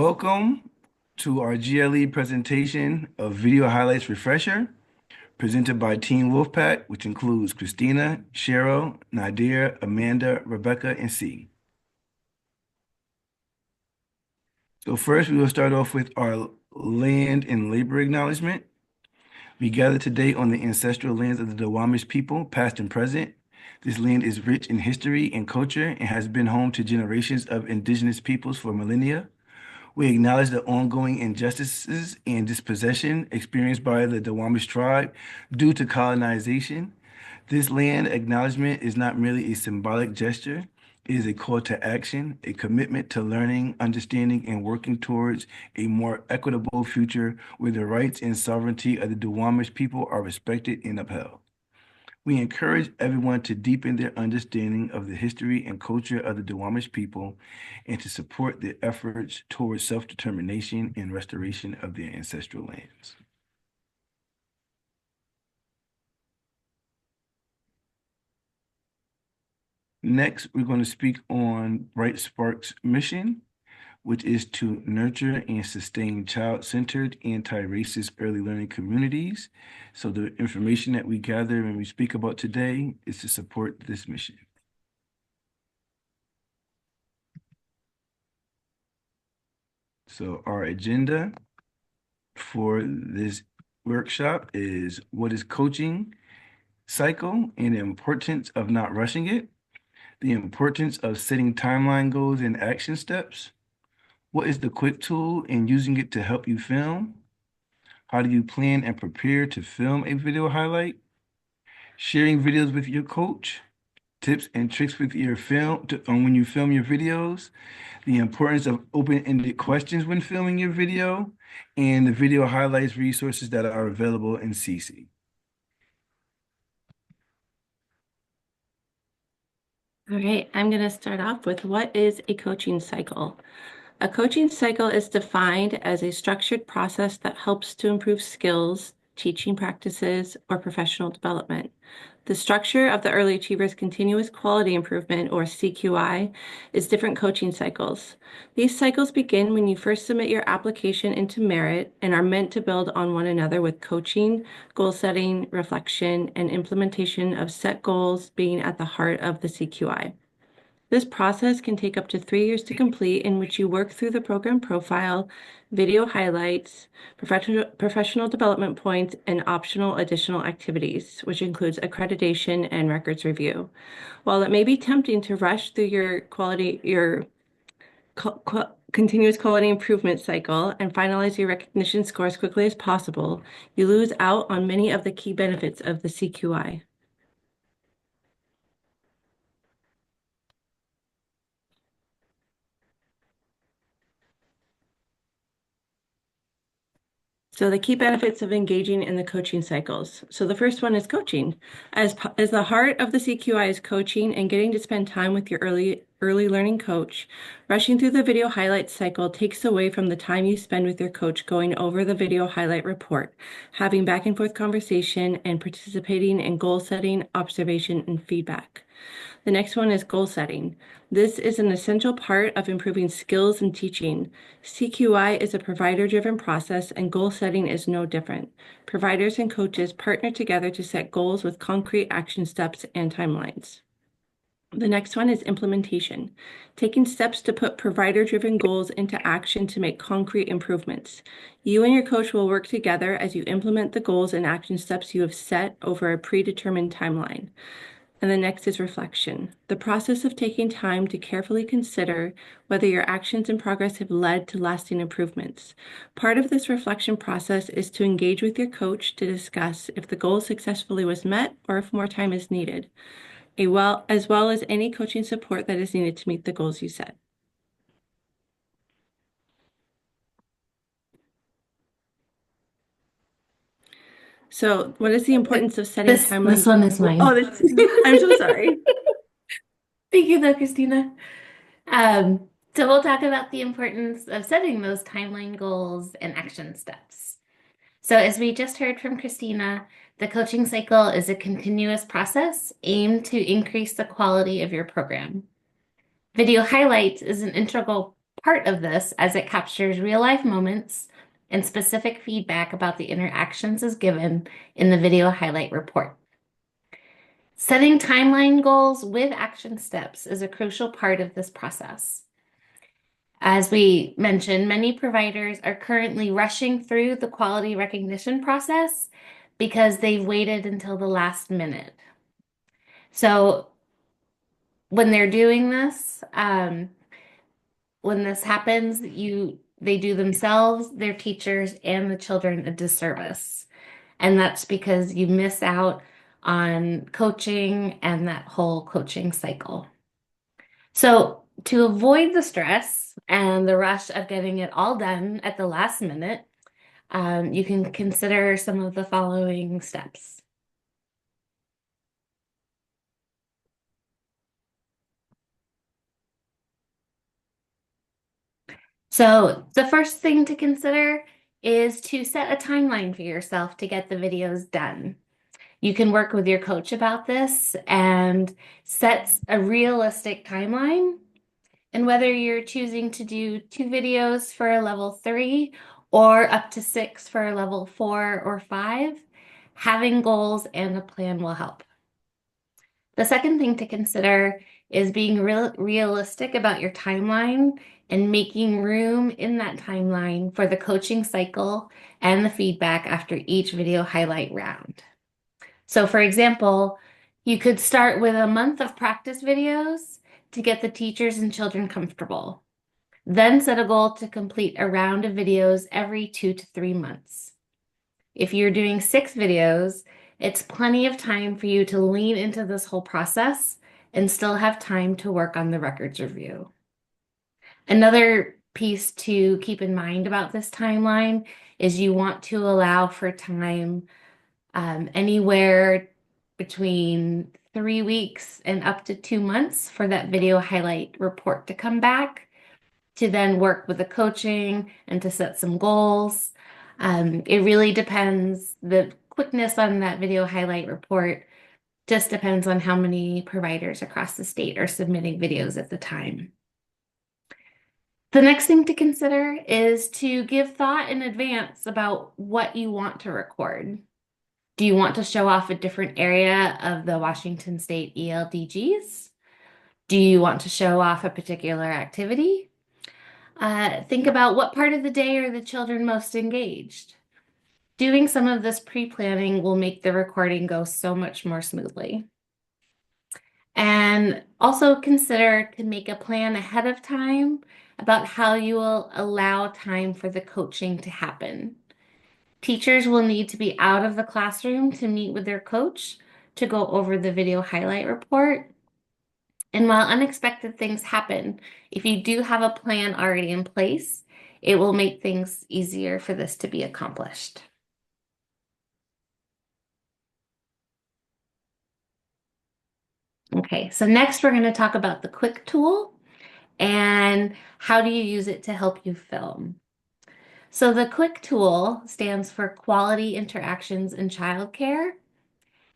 Welcome to our GLE presentation of Video Highlights Refresher, presented by Team Wolfpack, which includes Christina, Cheryl, Nadir, Amanda, Rebecca, and C. So first, we will start off with our land and labor acknowledgement. We gather today on the ancestral lands of the Duwamish people, past and present. This land is rich in history and culture and has been home to generations of indigenous peoples for millennia. We acknowledge the ongoing injustices and dispossession experienced by the Duwamish tribe due to colonization. This land acknowledgement is not merely a symbolic gesture, it is a call to action, a commitment to learning, understanding, and working towards a more equitable future where the rights and sovereignty of the Duwamish people are respected and upheld. We encourage everyone to deepen their understanding of the history and culture of the Duwamish people and to support their efforts towards self-determination and restoration of their ancestral lands. Next, we're going to speak on Bright Spark's mission, which is to nurture and sustain child-centered, anti-racist early learning communities. So the information that we gather and we speak about today is to support this mission. So our agenda for this workshop is what is coaching cycle and the importance of not rushing it, the importance of setting timeline goals and action steps, what is the quick tool and using it to help you film, how do you plan and prepare to film a video highlight, sharing videos with your coach, tips and tricks with your when you film your videos, the importance of open-ended questions when filming your video, and the video highlights resources that are available in CC. All right, I'm going to start off with what is a coaching cycle? A coaching cycle is defined as a structured process that helps to improve skills, teaching practices, or professional development. The structure of the Early Achievers Continuous Quality Improvement, or CQI, is different coaching cycles. These cycles begin when you first submit your application into Merit and are meant to build on one another with coaching, goal setting, reflection, and implementation of set goals being at the heart of the CQI. This process can take up to 3 years to complete, in which you work through the program profile, video highlights, professional development points, and optional additional activities, which includes accreditation and records review. While it may be tempting to rush through your continuous quality improvement cycle and finalize your recognition score as quickly as possible, you lose out on many of the key benefits of the CQI. So the key benefits of engaging in the coaching cycles. So the first one is coaching. As the heart of the CQI is coaching and getting to spend time with your early learning coach, rushing through the video highlights cycle takes away from the time you spend with your coach going over the video highlight report, having back and forth conversation, and participating in goal setting, observation, and feedback. The next one is goal setting. This is an essential part of improving skills in teaching. CQI is a provider-driven process, and goal setting is no different. Providers and coaches partner together to set goals with concrete action steps and timelines. The next one is implementation, taking steps to put provider-driven goals into action to make concrete improvements. You and your coach will work together as you implement the goals and action steps you have set over a predetermined timeline. And the next is reflection, the process of taking time to carefully consider whether your actions and progress have led to lasting improvements. Part of this reflection process is to engage with your coach to discuss if the goal successfully was met or if more time is needed, as well as any coaching support that is needed to meet the goals you set. So what is the importance of setting timelines? This one is mine. Oh, I'm so sorry. Thank you, though, Christina. So we'll talk about the importance of setting those timeline goals and action steps. So as we just heard from Christina, the coaching cycle is a continuous process aimed to increase the quality of your program. Video highlights is an integral part of this as it captures real-life moments and specific feedback about the interactions as given in the video highlight report. Setting timeline goals with action steps is a crucial part of this process. As we mentioned, many providers are currently rushing through the quality recognition process because they've waited until the last minute. So when they're doing this, when this happens, they do themselves, their teachers, and the children a disservice. And that's because you miss out on coaching and that whole coaching cycle. So to avoid the stress and the rush of getting it all done at the last minute, you can consider some of the following steps. So the first thing to consider is to set a timeline for yourself to get the videos done. You can work with your coach about this and set a realistic timeline. And whether you're choosing to do 2 videos for a level 3 or up to 6 for a level 4 or 5, having goals and a plan will help. The second thing to consider is being realistic about your timeline and making room in that timeline for the coaching cycle and the feedback after each video highlight round. So for example, you could start with a month of practice videos to get the teachers and children comfortable. Then set a goal to complete a round of videos every 2 to 3 months. If you're doing 6 videos, it's plenty of time for you to lean into this whole process and still have time to work on the records review. Another piece to keep in mind about this timeline is you want to allow for time anywhere between 3 weeks and up to 2 months for that video highlight report to come back, to then work with the coaching and to set some goals. It really depends. The quickness on that video highlight report just depends on how many providers across the state are submitting videos at the time. The next thing to consider is to give thought in advance about what you want to record. Do you want to show off a different area of the Washington State ELDGs? Do you want to show off a particular activity? Think about what part of the day are the children most engaged. Doing some of this pre-planning will make the recording go so much more smoothly. And also consider to make a plan ahead of time about how you will allow time for the coaching to happen. Teachers will need to be out of the classroom to meet with their coach to go over the video highlight report. And while unexpected things happen, if you do have a plan already in place, it will make things easier for this to be accomplished. Okay, so next we're going to talk about the quick tool and how do you use it to help you film. So the quick tool stands for Quality Interactions in Childcare,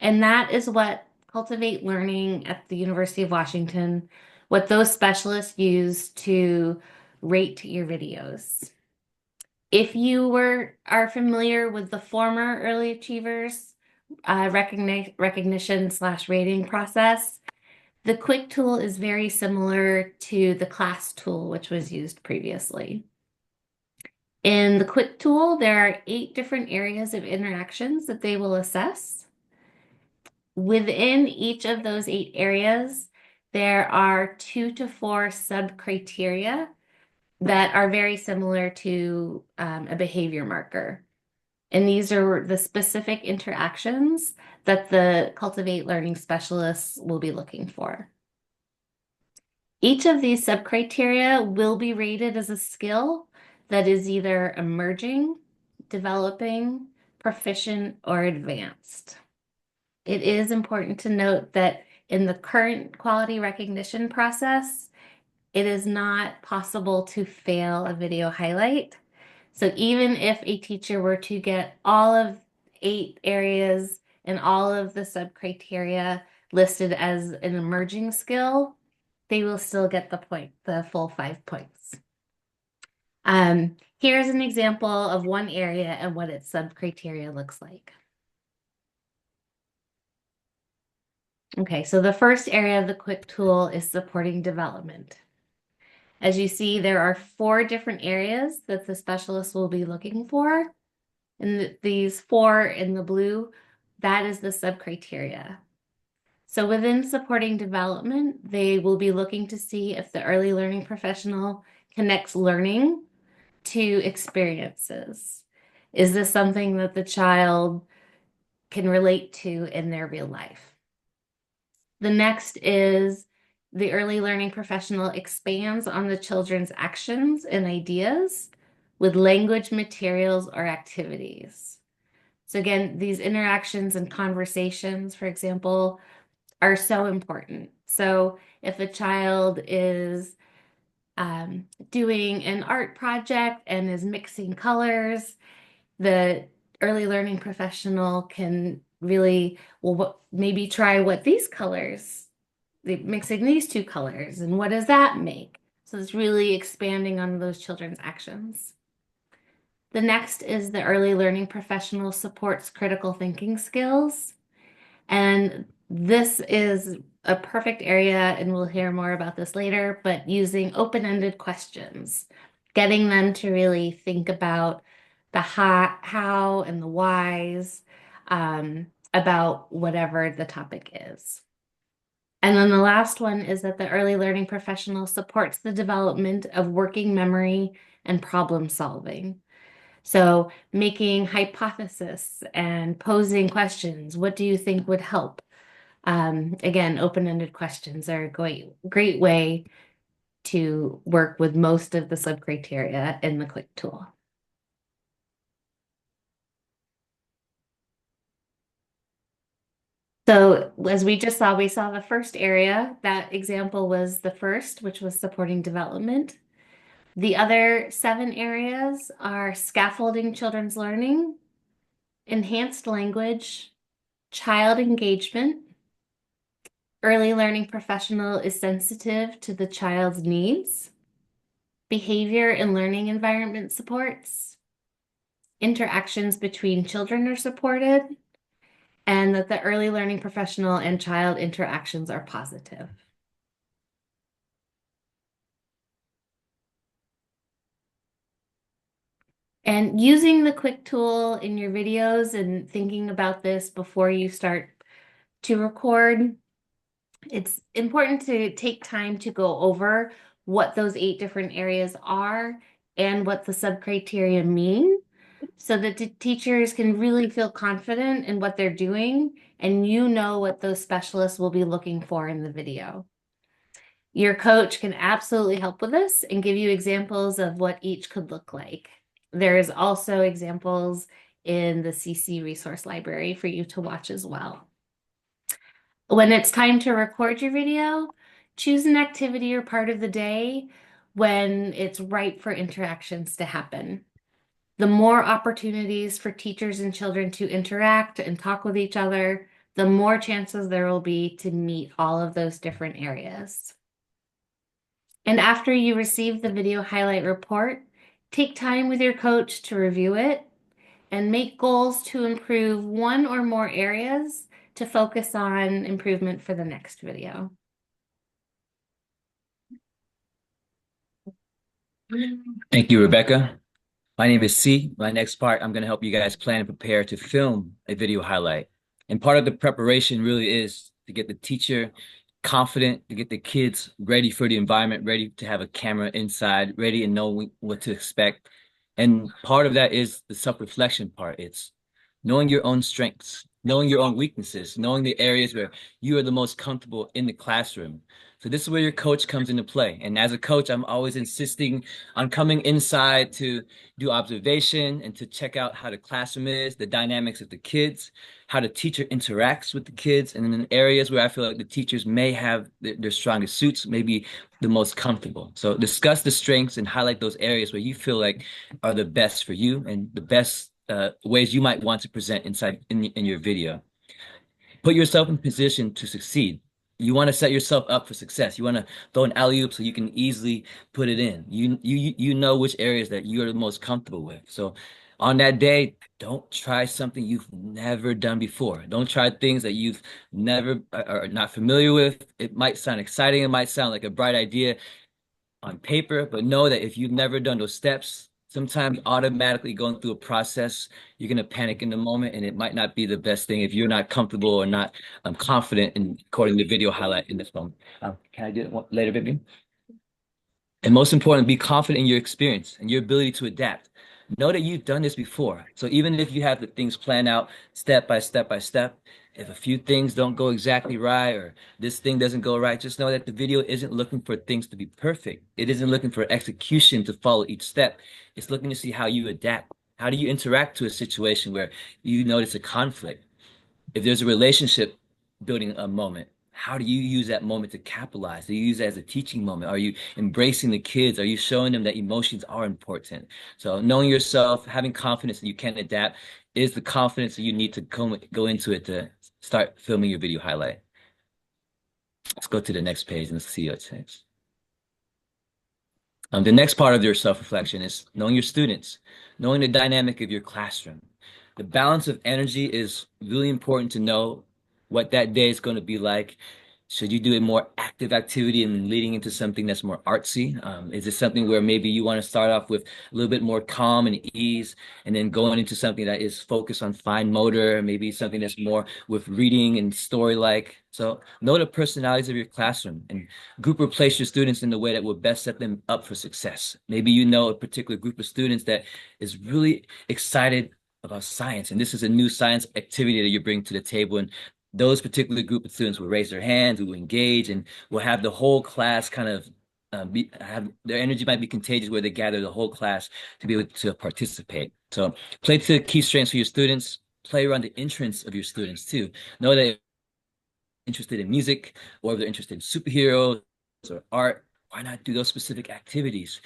and that is what Cultivate Learning at the University of Washington, what those specialists use to rate your videos. If you are familiar with the former Early Achievers recognition/rating process, the quick tool is very similar to the class tool, which was used previously. In the quick tool, there are 8 different areas of interactions that they will assess. Within each of those 8 areas, there are 2 to 4 sub-criteria that are very similar to a behavior marker. And these are the specific interactions that the Cultivate Learning specialists will be looking for. Each of these sub-criteria will be rated as a skill that is either emerging, developing, proficient, or advanced. It is important to note that in the current quality recognition process, it is not possible to fail a video highlight. So even if a teacher were to get all of 8 areas and all of the sub-criteria listed as an emerging skill, they will still get the full 5 points. Here's an example of one area and what its sub-criteria looks like. Okay, so the first area of the quick tool is supporting development. As you see, there are 4 different areas that the specialist will be looking for. And these 4 in the blue, that is the sub-criteria. So within supporting development, they will be looking to see if the early learning professional connects learning to experiences. Is this something that the child can relate to in their real life? The next is the early learning professional expands on the children's actions and ideas with language, materials, or activities. So again, these interactions and conversations, for example, are so important. So if a child is doing an art project and is mixing colors, the early learning professional can really, well, maybe try what these colors, mixing these 2 colors, and what does that make? So it's really expanding on those children's actions. The next is the early learning professional supports critical thinking skills. And this is a perfect area, and we'll hear more about this later, but using open-ended questions, getting them to really think about the how and the whys about whatever the topic is. And then the last one is that the early learning professional supports the development of working memory and problem solving. So making hypotheses and posing questions. What do you think would help? Again, open-ended questions are a great way to work with most of the sub-criteria in the quick tool. So as we just saw, we saw the first area. That example was the first, which was supporting development. The other 7 areas are scaffolding children's learning, enhanced language, child engagement, early learning professional is sensitive to the child's needs, behavior and learning environment supports, interactions between children are supported, and that the early learning professional and child interactions are positive. And using the quick tool in your videos and thinking about this before you start to record, it's important to take time to go over what those 8 different areas are and what the sub-criteria mean, so that the teachers can really feel confident in what they're doing, and you know what those specialists will be looking for in the video. Your coach can absolutely help with this and give you examples of what each could look like. There's also examples in the CC resource library for you to watch as well. When it's time to record your video, choose an activity or part of the day when it's ripe for interactions to happen. The more opportunities for teachers and children to interact and talk with each other, the more chances there will be to meet all of those different areas. And after you receive the video highlight report, take time with your coach to review it and make goals to improve 1 or more areas to focus on improvement for the next video. Thank you, Rebecca. My name is C. My next part, I'm going to help you guys plan and prepare to film a video highlight. And part of the preparation really is to get the teacher confident, to get the kids ready for the environment, ready to have a camera inside, ready and know what to expect. And part of that is the self-reflection part. It's knowing your own strengths, knowing your own weaknesses, knowing the areas where you are the most comfortable in the classroom. So this is where your coach comes into play. And as a coach, I'm always insisting on coming inside to do observation and to check out how the classroom is, the dynamics of the kids, how the teacher interacts with the kids, and in areas where I feel like the teachers may have their strongest suits, maybe the most comfortable. So discuss the strengths and highlight those areas where you feel like are the best for you and the best ways you might want to present in your video. Put yourself in position to succeed. you want to set yourself up for success. You want to throw an alley-oop so you can easily put it in. You know which areas that you're the most comfortable with. So on that day, don't try something you've never done before. Don't try things that you've never are not familiar with. It might sound exciting, it might sound like a bright idea on paper, but know that if you've never done those steps, sometimes automatically going through a process, you're going to panic in the moment, and it might not be the best thing if you're not comfortable or not confident in recording the video highlight in this moment. Can I do it later, baby? And most important, be confident in your experience and your ability to adapt. Know that you've done this before. So even if you have the things planned out step by step by step, if a few things don't go exactly right or this thing doesn't go right, just know that the video isn't looking for things to be perfect. It isn't looking for execution to follow each step. It's looking to see how you adapt. How do you interact to a situation where you notice a conflict? If there's a relationship building a moment, how do you use that moment to capitalize? Do you use it as a teaching moment? Are you embracing the kids? Are you showing them that emotions are important? So knowing yourself, having confidence that you can adapt is the confidence that you need to go into it to start filming your video highlight. Let's go to the next page and see what it says. The next part of your self-reflection is knowing your students, knowing the dynamic of your classroom. The balance of energy is really important to know what that day is going to be like. Should you do a more active activity and leading into something that's more artsy? Is it something where maybe you want to start off with a little bit more calm and ease, and then going into something that is focused on fine motor, maybe something that's more with reading and story-like? So know the personalities of your classroom and group or place your students in the way that will best set them up for success. Maybe you know a particular group of students that is really excited about science, and this is a new science activity that you bring to the table, and those particular group of students will raise their hands, will engage, and will have the whole class kind of have their energy might be contagious where they gather the whole class to be able to participate. So play to the key strengths of your students, play around the interests of your students too. Know that if they're interested in music or if they're interested in superheroes or art, why not do those specific activities?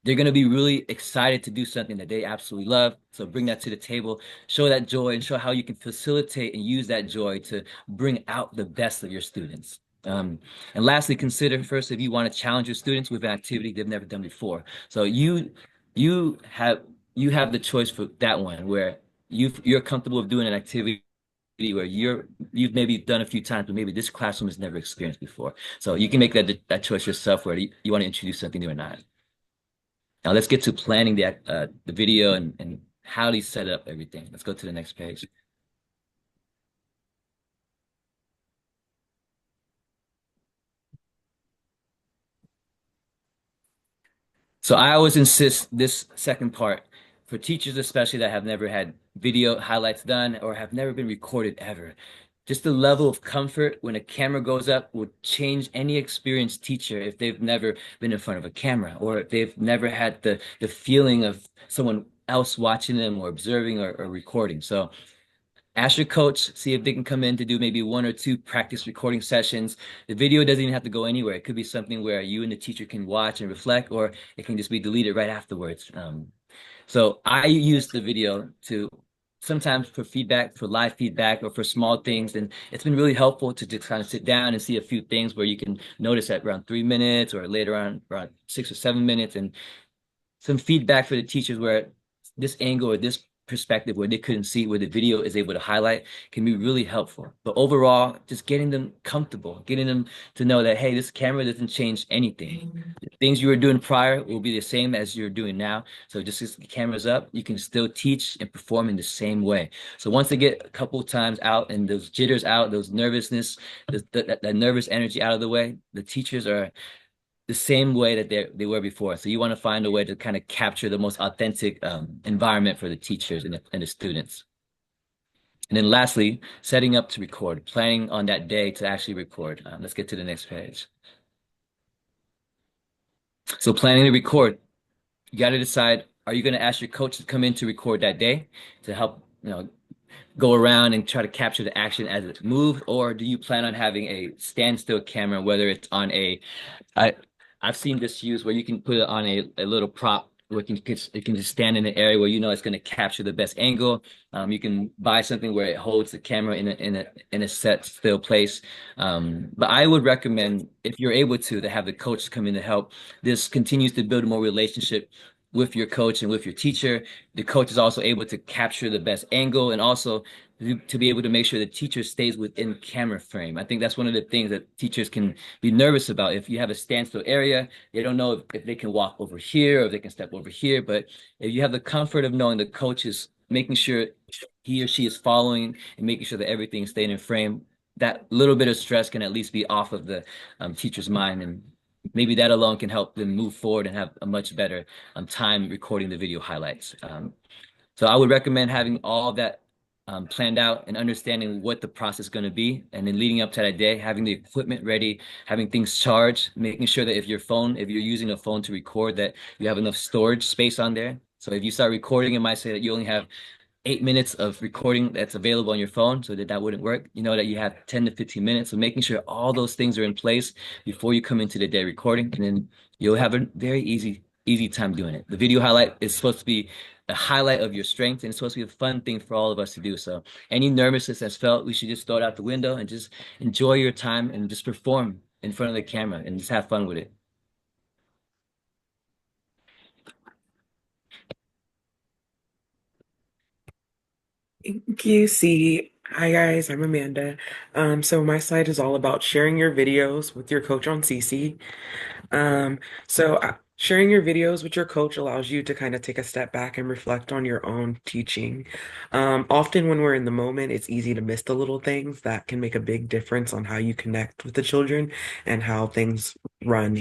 They're going to be really excited to do something that they absolutely love. So bring that to the table, show that joy, and show how you can facilitate and use that joy to bring out the best of your students. And lastly, consider first if you want to challenge your students with an activity they've never done before. So you have the choice for that one where you're comfortable with doing an activity where you've maybe done a few times, but maybe this classroom has never experienced before. So you can make that choice yourself where you want to introduce something new or not. Now let's get to planning the video and how to set up everything. Let's go to the next page. So I always insist this second part for teachers, especially that have never had video highlights done or have never been recorded ever. Just the level of comfort when a camera goes up will change any experienced teacher if they've never been in front of a camera or if they've never had the feeling of someone else watching them or observing or recording. So ask your coach, see if they can come in to do maybe 1 or 2 practice recording sessions. The video doesn't even have to go anywhere. It could be something where you and the teacher can watch and reflect, or it can just be deleted right afterwards. So I use the video to sometimes for feedback, for live feedback, or for small things. And it's been really helpful to just kind of sit down and see a few things where you can notice at around 3 minutes or later on around 6 or 7 minutes, and some feedback for the teachers where this angle or this perspective where they couldn't see where the video is able to highlight can be really helpful. But overall, just getting them comfortable, getting them to know that, hey, this camera doesn't change anything. The things you were doing prior will be the same as you're doing now. So just as the camera's up, you can still teach and perform in the same way. So once they get a couple of times out and those jitters out, those nervousness, that nervous energy out of the way, the teachers are the same way that they were before. So you want to find a way to kind of capture the most authentic environment for the teachers and the students. And then lastly, setting up to record, planning on that day to actually record. Let's get to the next page. So planning to record, you got to decide, are you going to ask your coach to come in to record that day to help, go around and try to capture the action as it's moved, or do you plan on having a standstill camera, whether it's on I've seen this used where you can put it on a little prop where you can just stand in an area where you know it's going to capture the best angle. You can buy something where it holds the camera in a set still place. But I would recommend, if you're able to have the coach come in to help. This continues to build a more relationship with your coach and with your teacher. The coach is also able to capture the best angle and also to be able to make sure the teacher stays within camera frame. I think that's one of the things that teachers can be nervous about. If you have a standstill area, they don't know if they can walk over here or if they can step over here. But if you have the comfort of knowing the coach is making sure he or she is following and making sure that everything is staying in frame, that little bit of stress can at least be off of the teacher's mind. And maybe that alone can help them move forward and have a much better time recording the video highlights. So I would recommend having all of that planned out and understanding what the process is going to be. And then leading up to that day, having the equipment ready, having things charged, making sure that if you're using a phone to record, that you have enough storage space on there. So if you start recording, it might say that you only have 8 minutes of recording that's available on your phone, so that wouldn't work. You know that you have 10 to 15 minutes. So making sure all those things are in place before you come into the day recording, and then you'll have a very easy time doing it. The video highlight is supposed to be a highlight of your strength, and it's supposed to be a fun thing for all of us to do. So any nervousness that's felt, we should just throw it out the window and just enjoy your time and just perform in front of the camera and just have fun with it. Thank you, C. Hi guys, I'm Amanda. So my slide is all about sharing your videos with your coach on CC. Sharing your videos with your coach allows you to kind of take a step back and reflect on your own teaching. Often when we're in the moment, it's easy to miss the little things that can make a big difference on how you connect with the children and how things run,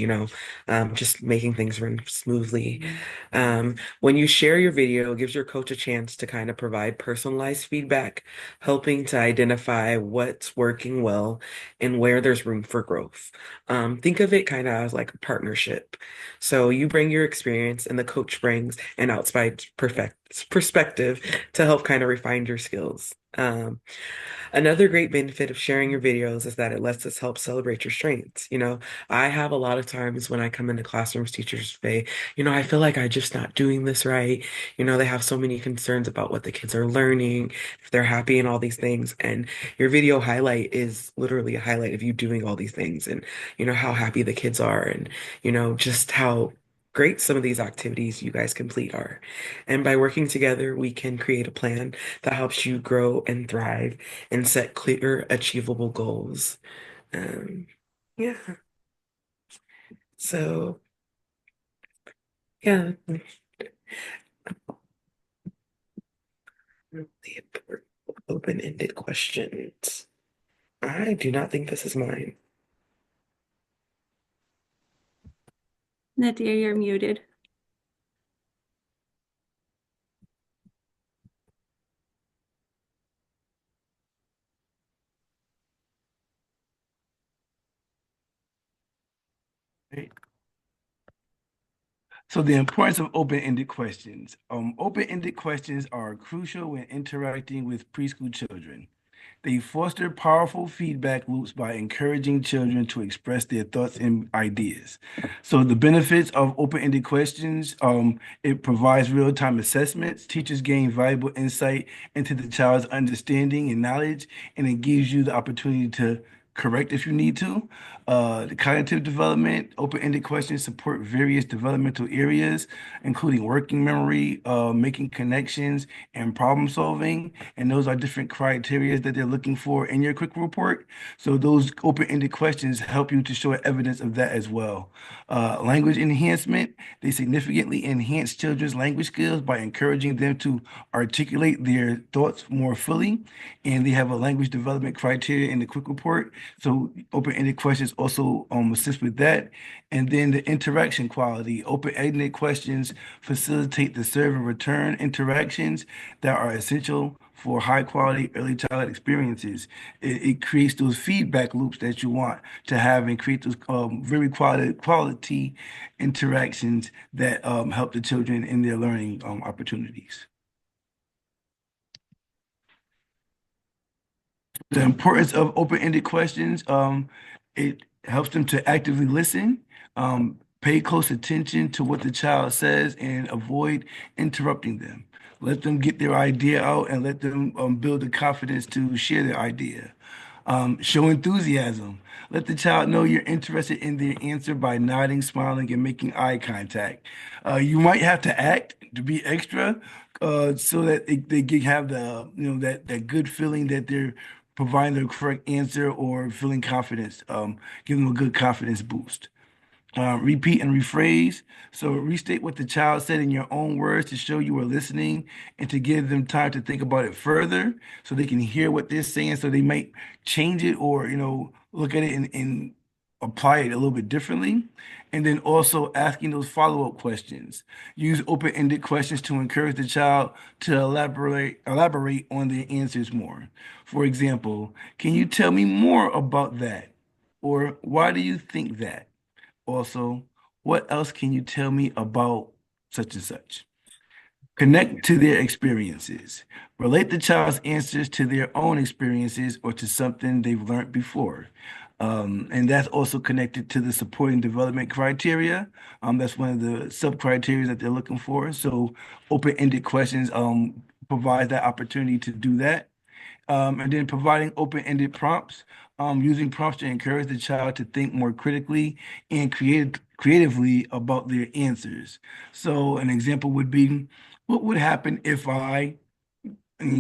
just making things run smoothly. When you share your video, it gives your coach a chance to kind of provide personalized feedback, helping to identify what's working well and where there's room for growth. Think of it kind of as like a partnership. So you bring your experience and the coach brings an outside perfect perspective to help kind of refine your skills. Another great benefit of sharing your videos is that it lets us help celebrate your strengths. I have a lot of times when I come into classrooms, teachers say, I feel like I'm just not doing this right. They have so many concerns about what the kids are learning, if they're happy and all these things. And your video highlight is literally a highlight of you doing all these things and, how happy the kids are and, just how great some of these activities you guys complete are. And by working together, we can create a plan that helps you grow and thrive and set clear, achievable goals. Um, yeah. So, yeah. The important open-ended questions. I do not think this is mine. Nadia, you're muted. Right. So the importance of open-ended questions. Open-ended questions are crucial when interacting with preschool children. They foster powerful feedback loops by encouraging children to express their thoughts and ideas. So the benefits of open-ended questions, it provides real-time assessments. Teachers gain valuable insight into the child's understanding and knowledge, and it gives you the opportunity to correct if you need to. The cognitive development, open-ended questions support various developmental areas, including working memory, making connections, and problem solving. And those are different criteria that they're looking for in your quick report. So those open-ended questions help you to show evidence of that as well. Language enhancement, they significantly enhance children's language skills by encouraging them to articulate their thoughts more fully. And they have a language development criteria in the quick report. So open-ended questions also assist with that. And then the interaction quality. Open-ended questions facilitate the serve and return interactions that are essential for high-quality early childhood experiences. It creates those feedback loops that you want to have and create those very quality interactions that help the children in their learning opportunities. The importance of open-ended questions, it helps them to actively listen, Pay close attention to what the child says and avoid interrupting them. Let them get their idea out and let them build the confidence to share their idea. Show enthusiasm. Let the child know you're interested in their answer by nodding, smiling, and making eye contact. You might have to act to be extra, so that have the that good feeling that they're providing the correct answer or feeling confidence. Give them a good confidence boost. Repeat and rephrase. So restate what the child said in your own words to show you are listening and to give them time to think about it further so they can hear what they're saying. So they might change it or, look at it and apply it a little bit differently. And then also asking those follow-up questions. Use open-ended questions to encourage the child to elaborate on their answers more. For example, can you tell me more about that? Or why do you think that? Also, what else can you tell me about such and such? Connect to their experiences. Relate the child's answers to their own experiences or to something they've learned before. And that's also connected to the supporting development criteria. That's one of the sub criteria that they're looking for. So open-ended questions provide that opportunity to do that. And then providing open-ended prompts, using prompts to encourage the child to think more critically and creatively about their answers. So an example would be, what would happen if I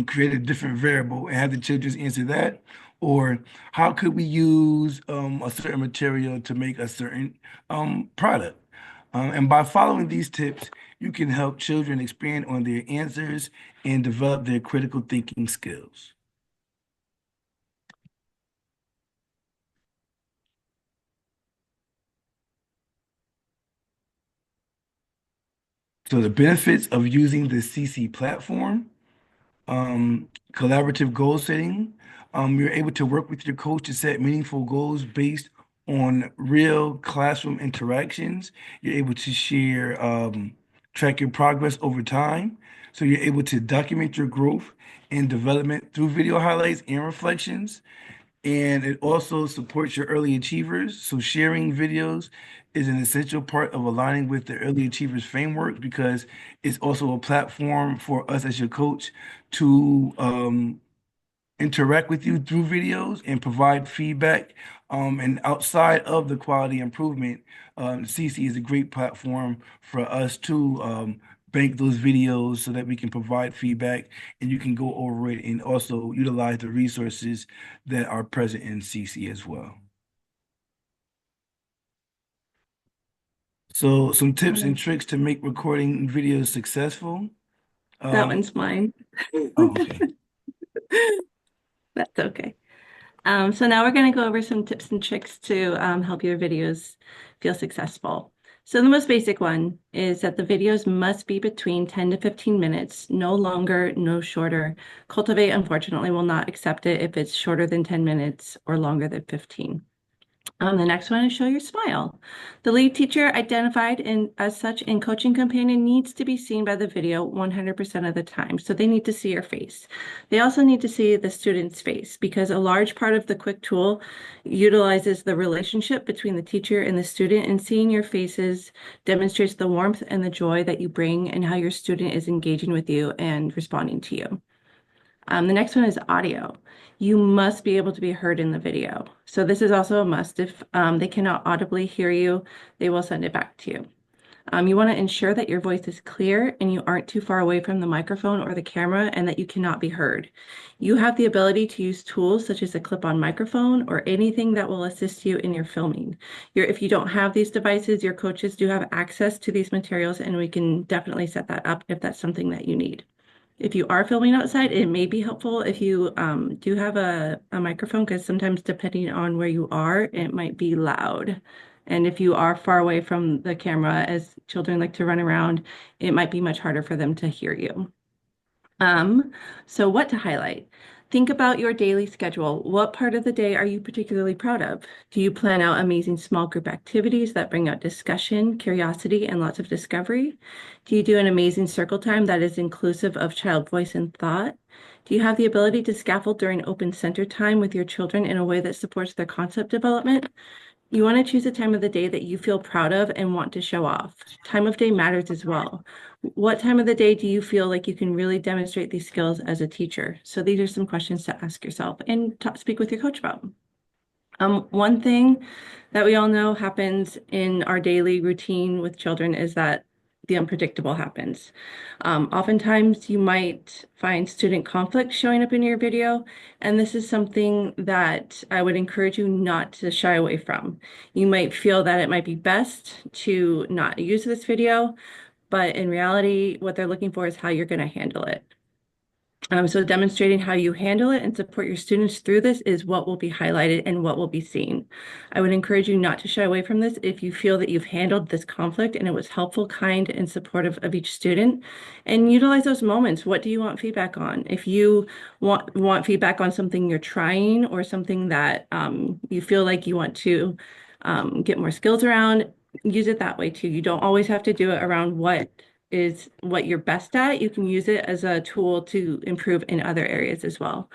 create a different variable and have the children answer that? Or how could we use a certain material to make a certain product? And by following these tips, you can help children expand on their answers and develop their critical thinking skills. So the benefits of using the CC platform, collaborative goal setting. You're able to work with your coach to set meaningful goals based on real classroom interactions. You're able to share, track your progress over time. So you're able to document your growth and development through video highlights and reflections. And it also supports your early achievers. So sharing videos is an essential part of aligning with the early achievers framework because it's also a platform for us as your coach to interact with you through videos and provide feedback. And outside of the quality improvement, CC is a great platform for us to bank those videos so that we can provide feedback and you can go over it and also utilize the resources that are present in CC as well. So some tips and tricks to make recording videos successful. That one's mine. Oh, okay. That's okay. So now we're going to go over some tips and tricks to help your videos feel successful. So the most basic one is that the videos must be between 10 to 15 minutes, no longer, no shorter. Cultivate, unfortunately, will not accept it if it's shorter than 10 minutes or longer than 15. The next one is show your smile. The lead teacher identified as such in Coaching Companion needs to be seen by the video 100% of the time. So they need to see your face. They also need to see the student's face because a large part of the quick tool utilizes the relationship between the teacher and the student, and seeing your faces demonstrates the warmth and the joy that you bring and how your student is engaging with you and responding to you. The next one is audio. You must be able to be heard in the video. So this is also a must. If they cannot audibly hear you, they will send it back to you. You want to ensure that your voice is clear and you aren't too far away from the microphone or the camera and that you cannot be heard. You have the ability to use tools such as a clip-on microphone or anything that will assist you in your filming. If you don't have these devices, your coaches do have access to these materials and we can definitely set that up if that's something that you need. If you are filming outside, it may be helpful if you do have a microphone because sometimes depending on where you are, it might be loud. And if you are far away from the camera, as children like to run around, it might be much harder for them to hear you. So what to highlight? Think about your daily schedule. What part of the day are you particularly proud of? Do you plan out amazing small group activities that bring out discussion, curiosity, and lots of discovery? Do you do an amazing circle time that is inclusive of child voice and thought? Do you have the ability to scaffold during open center time with your children in a way that supports their concept development? You want to choose a time of the day that you feel proud of and want to show off. Time of day matters as well. What time of the day do you feel like you can really demonstrate these skills as a teacher? So these are some questions to ask yourself and speak with your coach about. One thing that we all know happens in our daily routine with children is that the unpredictable happens. Oftentimes, you might find student conflict showing up in your video, and this is something that I would encourage you not to shy away from. You might feel that it might be best to not use this video, but in reality, what they're looking for is how you're going to handle it. So demonstrating how you handle it and support your students through this is what will be highlighted and what will be seen. I would encourage you not to shy away from this if you feel that you've handled this conflict and it was helpful, kind, and supportive of each student. And utilize those moments. What do you want feedback on? If you want feedback on something you're trying or something that you feel like you want to get more skills around, use it that way too. You don't always have to do it around what you're best at. You can use it as a tool to improve in other areas as well.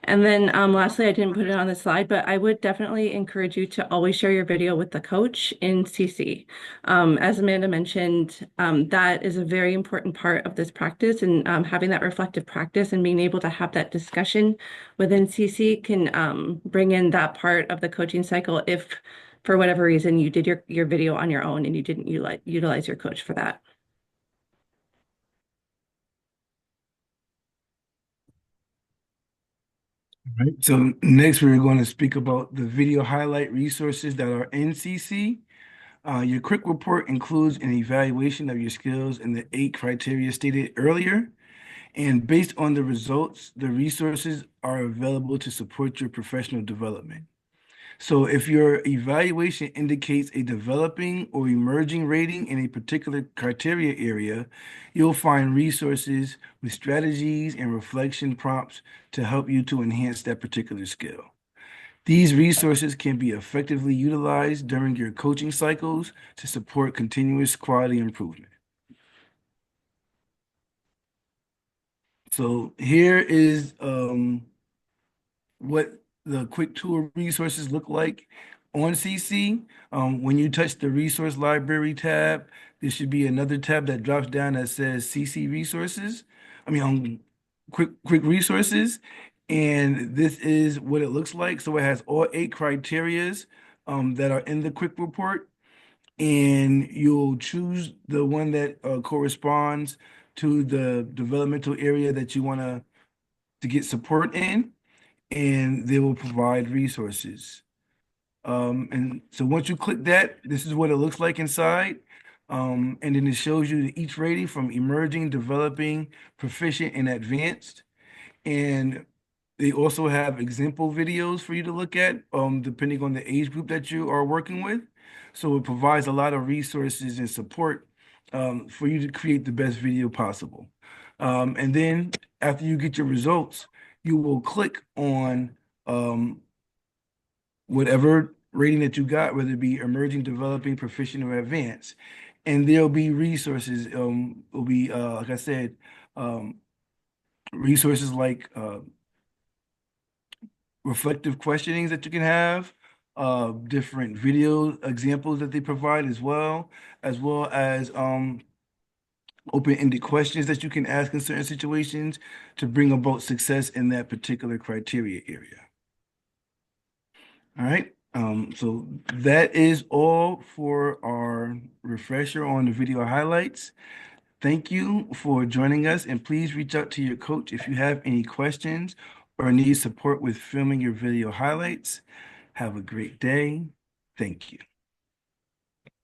And then lastly, I didn't put it on the slide, but I would definitely encourage you to always share your video with the coach in CC. As Amanda mentioned, that is a very important part of this practice, and having that reflective practice and being able to have that discussion within CC can bring in that part of the coaching cycle if for whatever reason you did your video on your own and you didn't utilize your coach for that. Right. So next we're going to speak about the video highlight resources that are in CC. Your quick report includes an evaluation of your skills and the 8 criteria stated earlier. And based on the results, the resources are available to support your professional development. So if your evaluation indicates a developing or emerging rating in a particular criteria area, you'll find resources with strategies and reflection prompts to help you to enhance that particular skill. These resources can be effectively utilized during your coaching cycles to support continuous quality improvement. So here is what the quick tool resources look like on CC. When you touch the resource library tab, there should be another tab that drops down that says CC resources. Quick resources. And this is what it looks like. So it has all 8 criterias that are in the quick report. And you'll choose the one that corresponds to the developmental area that you want to get support in, and they will provide resources. And so once you click that, this is what it looks like inside. And then it shows you each rating from emerging, developing, proficient, and advanced. And they also have example videos for you to look at, depending on the age group that you are working with. So it provides a lot of resources and support for you to create the best video possible. And then after you get your results, you will click on whatever rating that you got, whether it be emerging, developing, proficient, or advanced. And there'll be resources. Will be like I said, resources like reflective questionings that you can have, different video examples that they provide as well as open-ended questions that you can ask in certain situations to bring about success in that particular criteria area. All right. So that is all for our refresher on the video highlights. Thank you for joining us, and please reach out to your coach if you have any questions or need support with filming your video highlights. Have a great day. Thank you.